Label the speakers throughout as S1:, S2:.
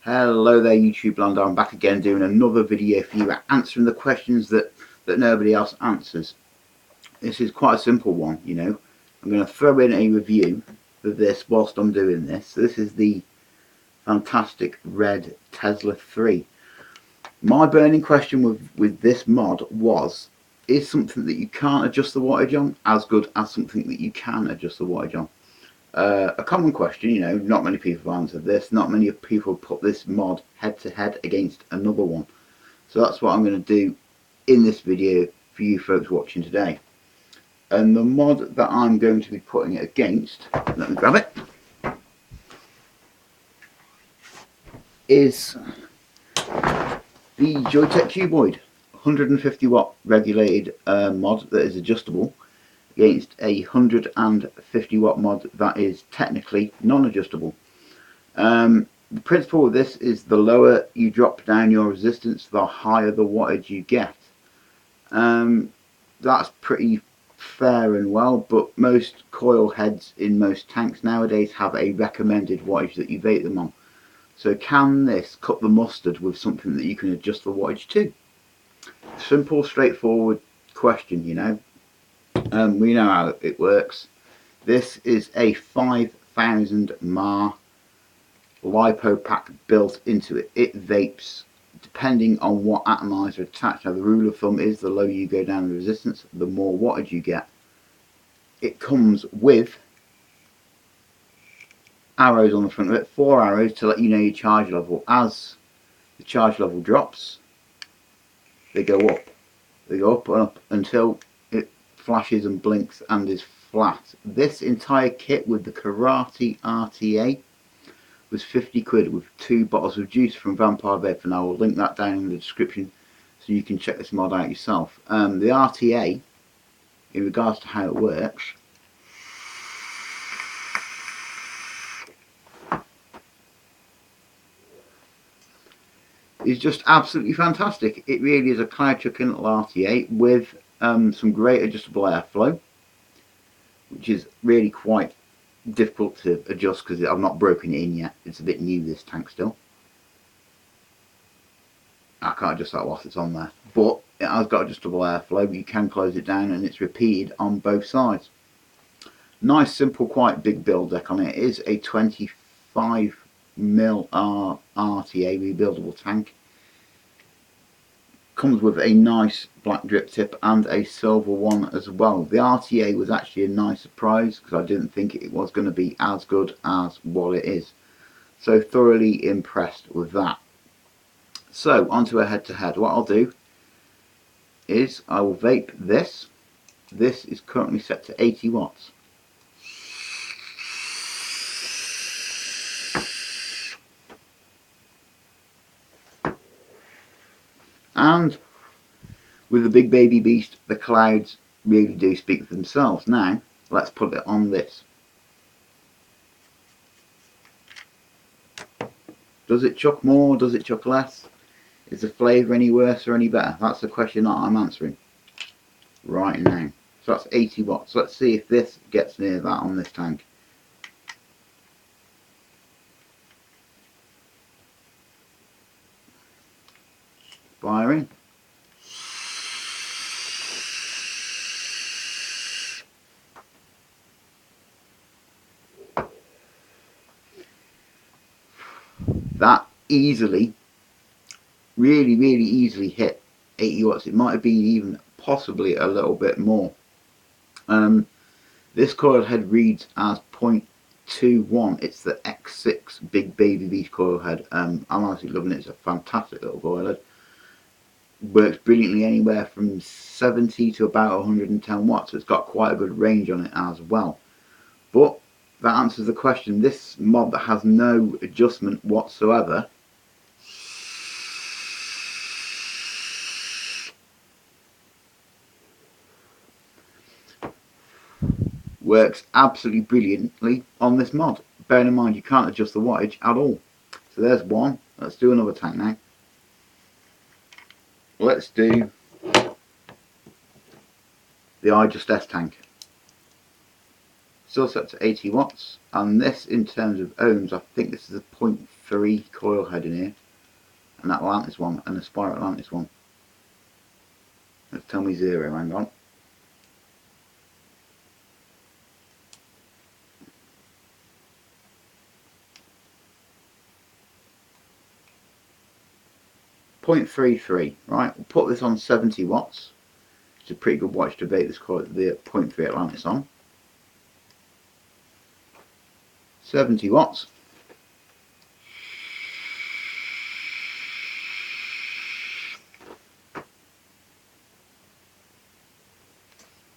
S1: Hello there YouTube land, I'm back again doing another video for you, answering the questions that nobody else answers. This is quite a simple one, you know. I'm going to throw in a review of this whilst I'm doing this. So this is the fantastic red Tesla 3. My burning question with this mod was, is something that you can't adjust the wattage on as good as something that you can adjust the wattage on? A common question, you know, not many people have answered this, not many people put this mod head to head against another one. So that's what I'm going to do in this video for you folks watching today. And the mod that I'm going to be putting it against, let me grab it, is the Joyetech cuboid, 150 watt regulated mod that is adjustable against a 150 watt mod that is technically non-adjustable. The principle of this is the lower you drop down your resistance, the higher the wattage you get. That's pretty fair and well, but most coil heads in most tanks nowadays have a recommended wattage that you vape them on. So can this cut the mustard with something that you can adjust the wattage to? Simple, straightforward question, you know. We know how it works. This is a 5000 mAh LiPo pack built into it. It vapes depending on what atomizer attached. Now the rule of thumb is the lower you go down the resistance, the more wattage you get. It comes with arrows on the front of it, 4 arrows to let you know your charge level. As the charge level drops, they go up. They go up and up until it flashes and blinks and is flat. This entire kit with the Karate RTA was 50 quid with 2 bottles of juice from Vampire Vaping. I will link that down in the description so you can check this mod out yourself. The RTA, in regards to how it works, is just absolutely fantastic. It really is a cloud chucking little RTA with some great adjustable airflow, which is really quite difficult to adjust because I've not broken it in yet. It's a bit new, this tank still. I can't adjust that whilst it's on there, but it has got adjustable airflow, but you can close it down and it's repeated on both sides. Nice, simple, quite big build deck on it. It is a 25mm RTA rebuildable tank. Comes with a nice black drip tip and a silver one as well. The RTA was actually a nice surprise because I didn't think it was going to be as good as what it is. So thoroughly impressed with that. So onto a head-to-head. What I'll do is I will vape this. This is currently set to 80 watts. And with the big baby beast, the clouds really do speak for themselves. Now, let's put it on this. Does it chuck more? Does it chuck less? Is the flavour any worse or any better? That's the question that I'm answering right now. So that's 80 watts. Let's see if this gets near that on this tank. Firing. That easily, really easily hit 80 watts. It might have been even possibly a little bit more. This coil head reads as 0.21. It's the X6 big baby beast coil head. I'm honestly loving it. It's a fantastic little coil head. Works brilliantly anywhere from 70 to about 110 watts. So it's got quite a good range on it as well. But that answers the question. This mod that has no adjustment whatsoever works absolutely brilliantly on this mod. Bearing in mind you can't adjust the wattage at all. So there's one. Let's do another tank now. Let's do the iJustS tank. Still set to 80 watts, and this in terms of ohms, I think this is a .3 coil head in here, and that Atlantis one, and the Spiral Atlantis one. Let's tell me 0, hang on. .33, right, we'll put this on 70 watts. It's a pretty good watch to vape this coil, the .3 Atlantis on. 70 watts.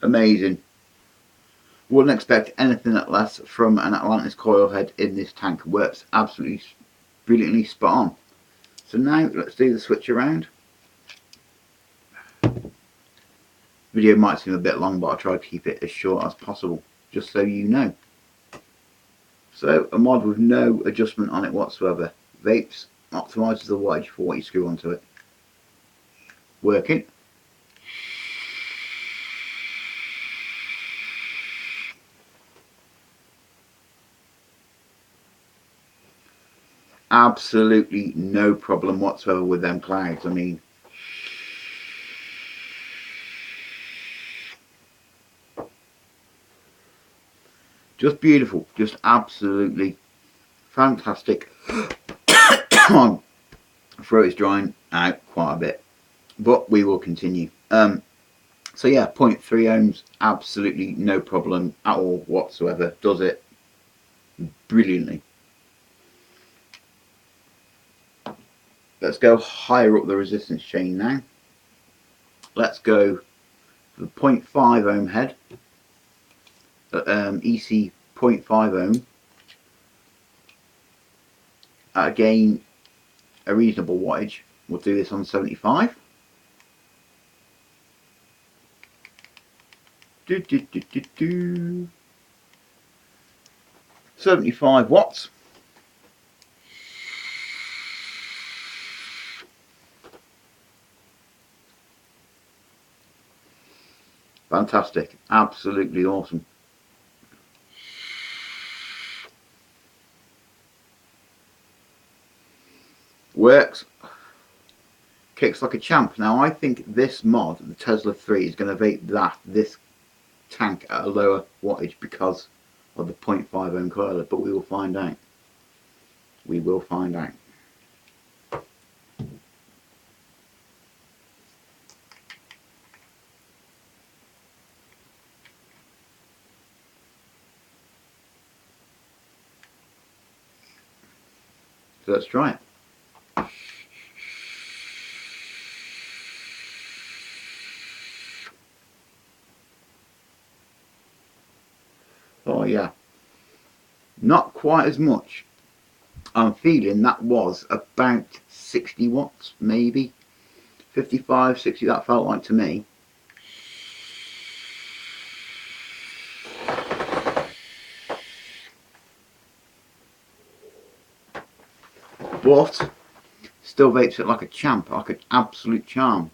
S1: Amazing. Wouldn't expect anything less from an Atlantis coil head in this tank. Works absolutely brilliantly spot on. So now let's do the switch around. Video might seem a bit long, but I'll try to keep it as short as possible, just so you know. So a mod with no adjustment on it whatsoever. Vapes, optimises the wattage for what you screw onto it. Working. Absolutely no problem whatsoever with them clouds. I mean, just beautiful, just absolutely fantastic. Come on, throat is drying out quite a bit, but we will continue. So yeah, 0.3 ohms, absolutely no problem at all whatsoever. Does it brilliantly. Let's go higher up the resistance chain now. Let's go for the 0.5 ohm head, EC 0.5 ohm, again a reasonable wattage. We'll do this on 75. 75 watts. Fantastic, absolutely awesome. Works, kicks like a champ. Now I think this mod, the Tesla 3, is going to vape this tank at a lower wattage because of the 0.5 ohm coiler, but we will find out. We will find out. So let's try it. Oh yeah, not quite as much. I'm feeling that was about 60 watts, maybe 55, 60, that felt like to me. But still vapes it like a champ, like an absolute charm.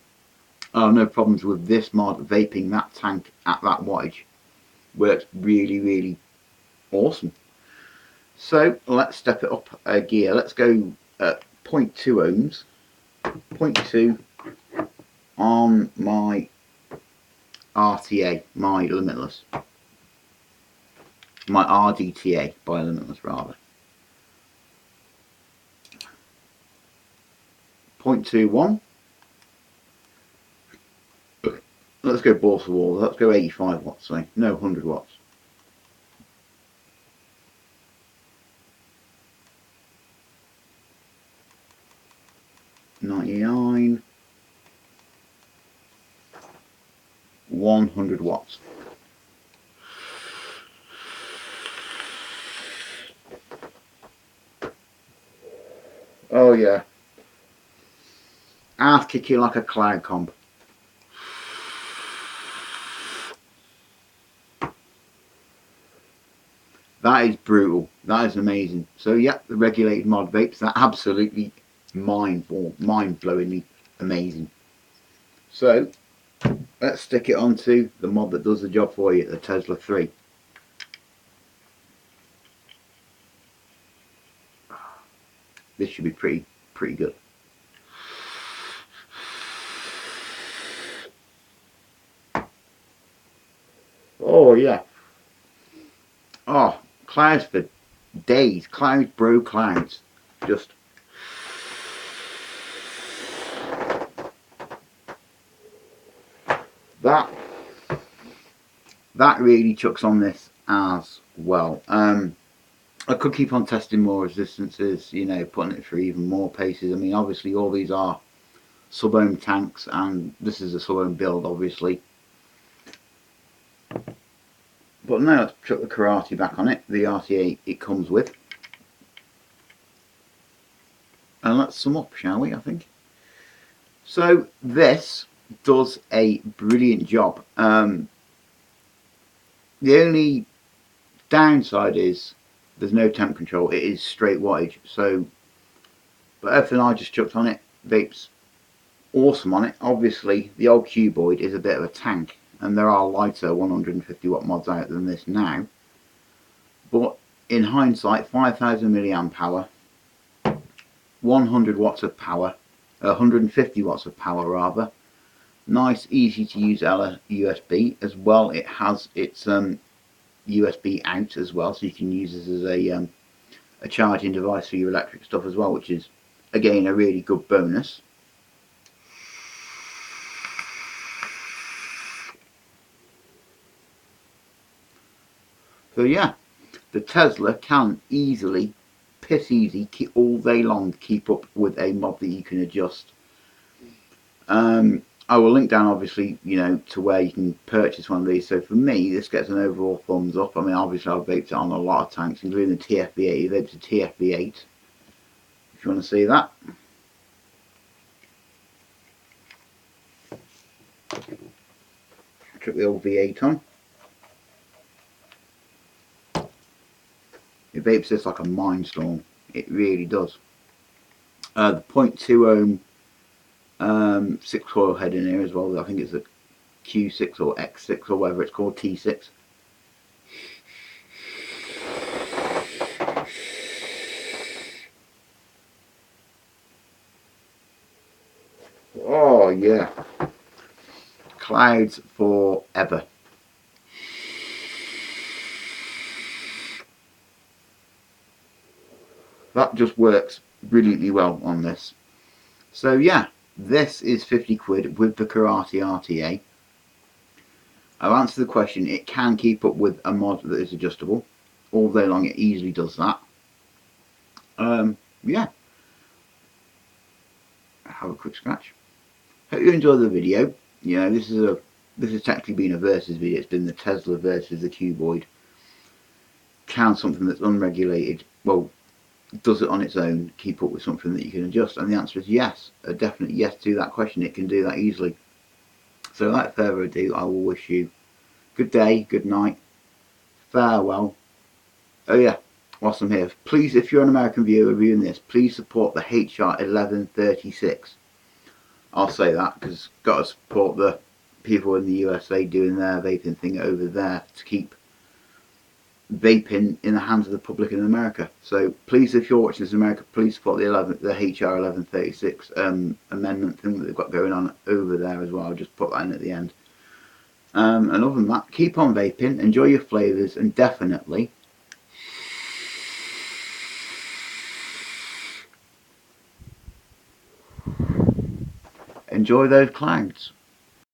S1: Oh, no problems with this mod vaping that tank at that wattage. Works really, really awesome. So let's step it up a gear. Let's go at 0.2 ohms. 0.2 on my RTA, my limitless. My RDTA by limitless rather. 0.21. Let's go balls to wall. Let's go 85 watts, say. No, 100 watts. 99. 100 watts. Oh yeah. Ass kicking like a cloud comp. That is brutal. That is amazing. So yeah, the regulated mod vapes, that absolutely mind-blowingly amazing. So let's stick it onto the mod that does the job for you, the Tesla 3. this should be pretty good. Oh yeah. Oh, clouds for days. Clouds, bro, clouds. Just that really chucks on this as well. I could keep on testing more resistances, you know, putting it through even more paces. I mean, obviously all these are sub-ohm tanks, and this is a sub-ohm build, obviously. But now let's chuck the Karate back on it, the RTA it comes with. And let's sum up, shall we, I think. So this does a brilliant job. The only downside is there's no temp control. It is straight wattage. So, but everything I just chucked on it, vapes awesome on it. Obviously, the old cuboid is a bit of a tank, and there are lighter 150 watt mods out than this now. But in hindsight, 5,000 milliamp power, 100 watts of power, 150 watts of power rather. Nice, easy to use USB as well. It has its USB out as well, so you can use this as a charging device for your electric stuff as well, which is again a really good bonus. So yeah, the Tesla can easily, piss easy, keep all day long keep up with a mod that you can adjust. I will link down, obviously, you know, to where you can purchase one of these. So for me, this gets an overall thumbs up. I mean, obviously I've vaped it on a lot of tanks, including the TFV8. Vaped a TFV8. If you want to see that. Chuck the old V8 on. It vapes this like a mindstorm. It really does. The 0.2 ohm 6 coil head in here as well. I think it's a Q6 or X6 or whatever it's called, T6. Oh yeah, clouds forever. That just works brilliantly well on this. So yeah, this is 50 quid with the Karate RTA. I've answered the question. It can keep up with a mod that is adjustable. All day long it easily does that. Yeah. Have a quick scratch. Hope you enjoyed the video. You know, this has technically been a versus video. It's been the Tesla versus the cuboid. Can something that's unregulated, well, does it on its own keep up with something that you can adjust? And the answer is yes, a definite yes to that question. It can do that easily. So without further ado, I will wish you good day, good night, farewell. Oh yeah, whilst I'm here, please, if you're an American viewer viewing this, please support the HR1136. I'll say that because got to support the people in the USA doing their vaping thing over there to keep vaping in the hands of the public in America. So please, if you're watching this in America, please support the HR1136 amendment thing that they've got going on over there as well. I'll just put that in at the end. And other than that, keep on vaping, enjoy your flavours, and definitely enjoy those clouds.